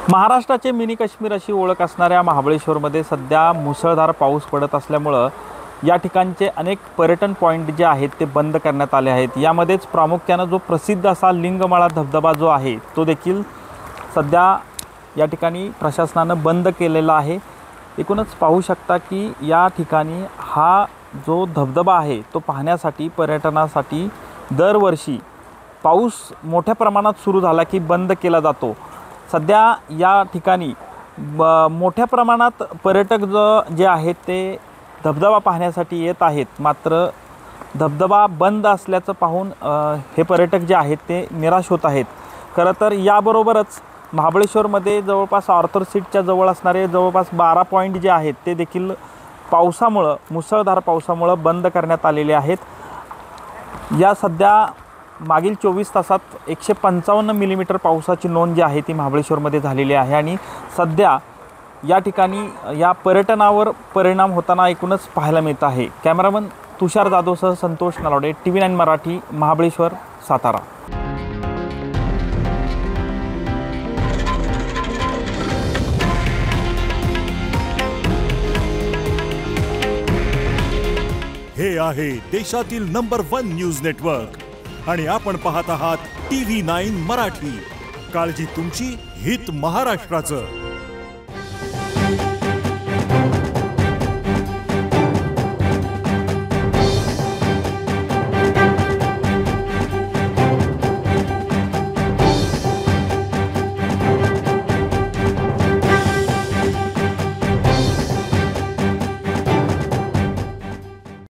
महाराष्ट्राचे मिनी काश्मीर अशी ओळख असणाऱ्या महाबळेश्वरमध्ये सध्या मुसळधार पाऊस पडत असल्यामुळं या ठिकाणचे अनेक पर्यटन पॉईंट जे आहेत ते बंद करण्यात आले आहेत। यामध्येच प्रामुख्याने जो प्रसिद्ध असा लिंगमाळा धबधबा जो आहे तो देखील सध्या या ठिकाणी प्रशासनाने बंद केलेला आहे। एकूणच पाहू शकता की या ठिकाणी हा जो धबधबा आहे तो पाहण्यासाठी पर्यटनासाठी दरवर्षी पाऊस मोठ्या प्रमाणात सुरू झाला की बंद केला जातो। सध्या या ठिकाणी मोठ्या प्रमाणात पर्यटक जे आहेत ते धबधबा पाहण्यासाठी येत आहेत, मात्र धबधबा बंद असल्याचं पाहून हे पर्यटक जे आहेत ते निराश होत आहेत। खरं तर याबरोबरच महाबळेश्वरमध्ये जवळपास आर्थर सीटच्या जवळ असणारे जवळपास 12 पॉईंट जे आहेत ते देखील पावसामुळे मुसळधार पावसामुळे बंद करण्यात आलेले आहेत। या सध्या मागील 24 तासात 155 मिलीमीटर पावसाची नोंद जी आहे ती महाबळेश्वरमध्ये झालेली आहे आणि सध्या या ठिकाणी या पर्यटनावर परिणाम होताना एकूणच पाहायला मिळत आहे। कॅमेरामन तुषार जाधवसह संतोष नलावडे, TV9 मराठी, महाबळेश्वर, सातारा। हे आहे देशातील नंबर 1 न्यूज नेटवर्क आणि आपण पाहत आहात TV9 मराठी। काळजी तुमची, हित महाराष्ट्राचं।